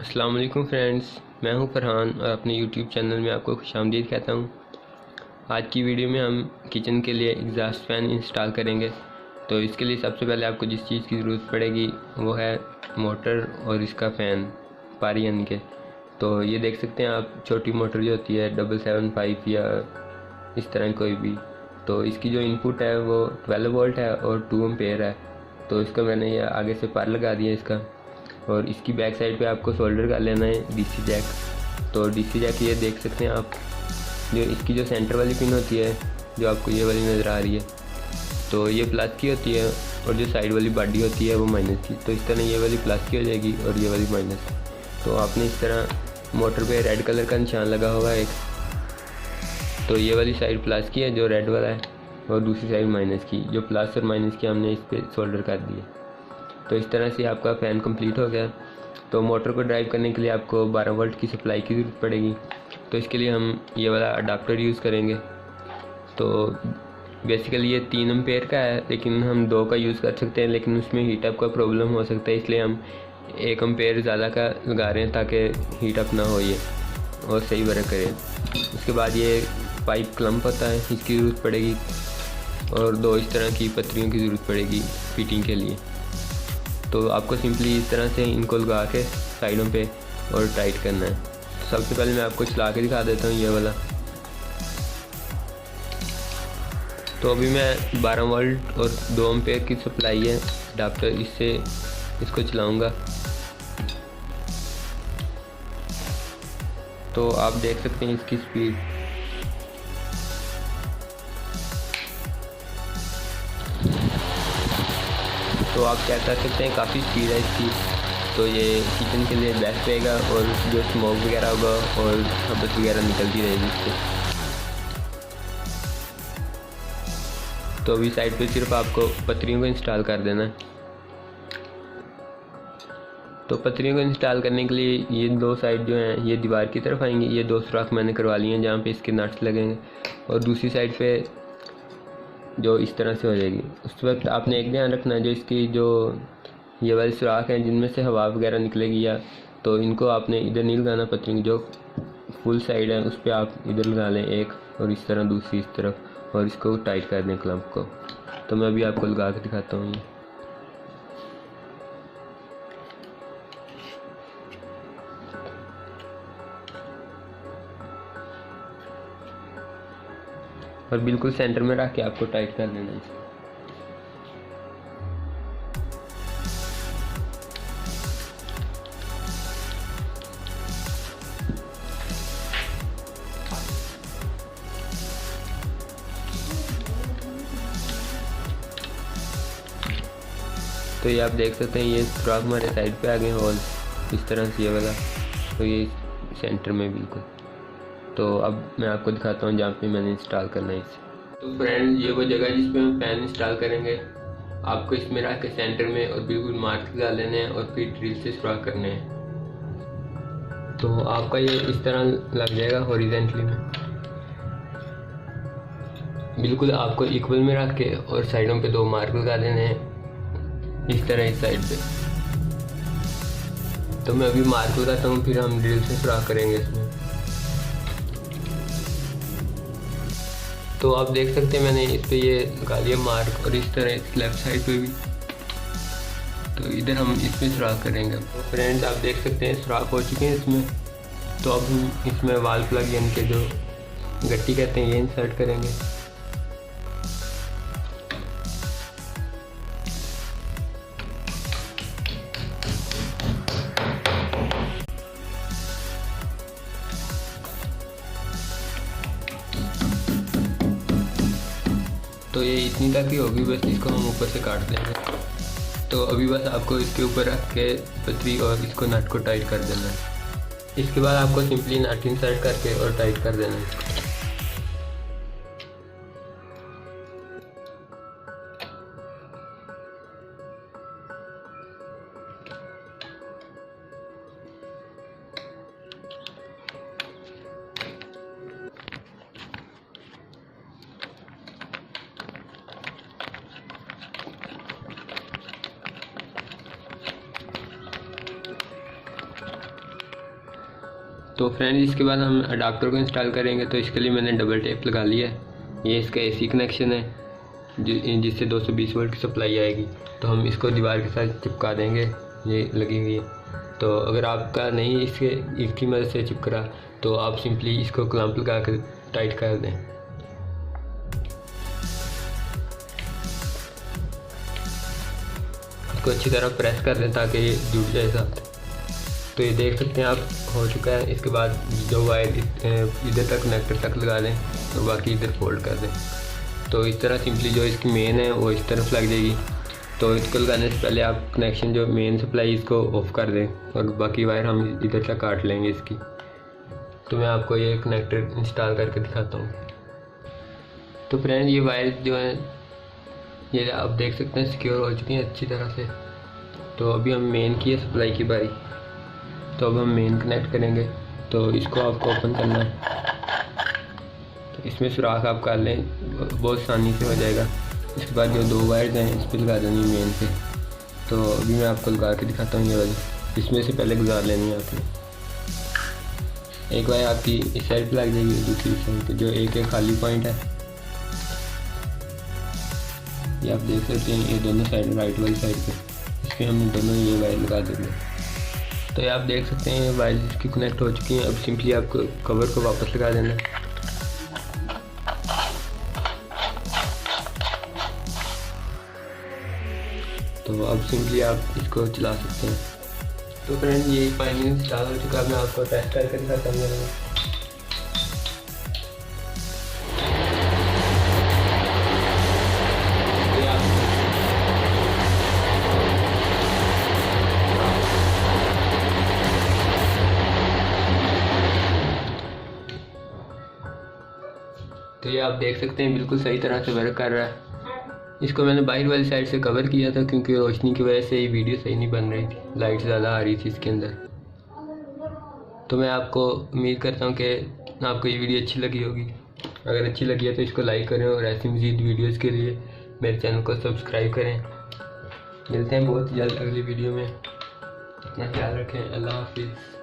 अस्सलाम वालेकुम फ्रेंड्स, मैं हूं फरहान और अपने यूट्यूब चैनल में आपको खुशामदीद कहता हूं। आज की वीडियो में हम किचन के लिए एग्जॉस्ट फ़ैन इंस्टॉल करेंगे। तो इसके लिए सबसे पहले आपको जिस चीज़ की ज़रूरत पड़ेगी वो है मोटर और इसका फ़ैन पारी यानी के। तो ये देख सकते हैं आप, छोटी मोटर जो होती है 775 या इस तरह कोई भी। तो इसकी जो इनपुट है वो 12 वोल्ट है और 2 एम्पेयर है। तो इसका मैंने ये आगे से पार लगा दिया इसका, और इसकी बैक साइड पे आपको सोल्डर कर लेना है डीसी जैक। तो डीसी जैक ये देख सकते हैं आप, जो इसकी जो सेंटर वाली पिन होती है जो आपको ये वाली नज़र आ रही है, तो ये प्लस की होती है और जो साइड वाली बॉडी होती है वो माइनस की। तो इस तरह ये वाली प्लस की हो जाएगी और ये वाली माइनस। तो आपने इस तरह मोटर पे रेड कलर का निशान लगा होगा एक, तो ये वाली साइड प्लस की है जो रेड वाला है, और दूसरी साइड माइनस की। जो प्लस और माइनस की हमने इस पर सोल्डर कर दी है। तो इस तरह से आपका फ़ैन कंप्लीट हो गया। तो मोटर को ड्राइव करने के लिए आपको 12 वोल्ट की सप्लाई की ज़रूरत पड़ेगी। तो इसके लिए हम ये वाला अडाप्टर यूज़ करेंगे। तो बेसिकली ये 3 एम्पेयर का है, लेकिन हम 2 का यूज़ कर सकते हैं, लेकिन उसमें हीट अप का प्रॉब्लम हो सकता है, इसलिए हम 1 एम्पेयर ज़्यादा का लगा रहे हैं ताकि हीट अप ना हो ये और सही वर्क करे। उसके बाद ये पाइप क्लम्प होता है, इसकी ज़रूरत पड़ेगी, और 2 इस तरह की पत्रियों की ज़रूरत पड़ेगी फिटिंग के लिए। तो आपको सिंपली इस तरह से इनको लगा के साइडों पे और टाइट करना है। सबसे पहले मैं आपको चला के दिखा देता हूँ ये वाला। तो अभी मैं 12 वोल्ट और 2 एम्पेयर की सप्लाई है अडाप्टर, इससे इसको चलाऊँगा। तो आप देख सकते हैं इसकी स्पीड। तो आप क्या कर सकते हैं, काफ़ी स्पीड है इसकी। तो ये किचन के लिए बेस्ट रहेगा, और जो स्मोक वगैरह होगा और हबस वगैरह निकलती रहेगी इससे। तो अभी साइड पे सिर्फ आपको पत्रियों को इंस्टॉल कर देना है। तो पत्रियों को इंस्टॉल करने के लिए ये 2 साइड जो हैं ये दीवार की तरफ आएंगी। ये 2 सुराख मैंने करवा लिए हैं जहाँ पे इसके नट्स लगेंगे, और दूसरी साइड पे जो इस तरह से हो जाएगी। उस वक्त आपने एक ध्यान रखना है, जो इसकी जो ये वाले सुराख हैं जिनमें से हवा वगैरह निकलेगी, या तो इनको आपने इधर नहीं लगाना पत्रियों की जो फुल साइड है उस पर आप इधर लगा लें एक, और इस तरह दूसरी इस तरफ, और इसको टाइट कर दें क्लम्प को। तो मैं अभी आपको लगा के दिखाता हूँ ये। और बिल्कुल सेंटर में रख के आपको टाइट कर देना है। तो ये आप देख सकते हैं ये सुराख हमारे साइड पे आ गए होल इस तरह से ये वाला, तो ये सेंटर में बिल्कुल। तो अब मैं आपको दिखाता हूँ जहाँ पे मैंने इंस्टॉल करना है इसे। तो फ्रेंड, ये वो जगह जिस पे हम फैन इंस्टॉल करेंगे, आपको इसमें रख के सेंटर में और बिल्कुल मार्क लगा लेने हैं, और फिर ड्रिल से सुराख करने हैं। तो आपका ये इस तरह लग जाएगा हॉरिजेंटली में, बिल्कुल आपको इक्वल में रख के, और साइडों पे 2 मार्क लगा देने हैं इस तरह इस साइड पे। तो मैं अभी मार्क लगाता हूँ, फिर हम ड्रिल से सुराख करेंगे इसमें। तो आप देख सकते हैं मैंने इस पे ये लगा लिया मार्क, और इस तरह इस लेफ्ट साइड पे भी। तो इधर हम इसमें सुराख करेंगे। तो फ्रेंड्स, आप देख सकते हैं सुराख हो चुके हैं इसमें। तो अब हम इसमें वाल प्लग यानी कि जो गट्टी कहते हैं ये इंसर्ट करेंगे। तो ये इतनी तक ही होगी, बस इसको हम ऊपर से काट देंगे। तो अभी बस आपको इसके ऊपर रख के पतरी और इसको नट को टाइट कर देना है। इसके बाद आपको सिंपली नट इंसर्ट करके और टाइट कर देना है। तो फ्रेंड्स इसके बाद हम अडाप्टर को इंस्टॉल करेंगे। तो इसके लिए मैंने डबल टेप लगा लिया है। ये इसका AC कनेक्शन है जिससे 220 वोल्ट की सप्लाई आएगी। तो हम इसको दीवार के साथ चिपका देंगे, ये लगी हुई है। तो अगर आपका नहीं इसकी मदद से चिपक रहा तो आप सिंपली इसको क्लैंप लगा कर टाइट कर दें। इसको अच्छी तरह प्रेस कर दें ताकि ये जुड़ जाए साथ। तो ये देख सकते हैं आप हो चुका है। इसके बाद जो वायर इधर तक कनेक्टर तक लगा दें और बाकी इधर फोल्ड कर दें। तो इस तरह सिंपली जो इसकी मेन है वो इस तरफ लग जाएगी। तो इसको लगाने से पहले आप कनेक्शन जो मेन सप्लाई इसको ऑफ कर दें और बाकी वायर हम इधर से काट लेंगे इसकी। तो मैं आपको ये कनेक्टर इंस्टॉल करके दिखाता हूँ। तो फ्रेंड ये वायर जो है ये आप देख सकते हैं सिक्योर हो चुकी हैं अच्छी तरह से। तो अभी हम मेन की है सप्लाई की बारी। तो अब हम मेन कनेक्ट करेंगे। तो इसको आपको ओपन करना है। तो इसमें सुराख आप कर लें, बहुत आसानी से हो जाएगा। इसके बाद जो 2 वायर्स हैं इस पर लगा देनी मेन पे। तो अभी मैं आपको लगा के दिखाता हूँ ये वाली। इसमें से पहले गुजार लेनी है आपने। एक वायर आपकी इस साइड पे लग जाएगी, दूसरी साइड पे जो एक खाली पॉइंट है ये आप देख सकते हैं। ये दोनों साइड राइट वाली साइड पे इस पर हम दोनों ये वायर लगा देंगे। तो ये आप देख सकते हैं वायर इसकी कनेक्ट हो चुकी हैं। अब सिंपली आपको कवर को वापस लगा देना है। तो अब सिंपली आप इसको चला सकते हैं। तो फ्रेंड ये फाइनली इंस्टॉल हो चुका है। मैं आपको टेस्ट करके दिखाता हूँ। तो ये आप देख सकते हैं बिल्कुल सही तरह से वर्क कर रहा है। इसको मैंने बाहर वाली साइड से कवर किया था क्योंकि रोशनी की वजह से ये वीडियो सही नहीं बन रही थी, लाइट ज़्यादा आ रही थी इसके अंदर। तो मैं आपको उम्मीद करता हूँ कि आपको ये वीडियो अच्छी लगी होगी। अगर अच्छी लगी है तो इसको लाइक करें और ऐसी मज़ीद वीडियोज़ के लिए मेरे चैनल को सब्सक्राइब करें। मिलते हैं बहुत जल्द अगली वीडियो में। अपना ख्याल रखें। अल्लाह हाफिज़।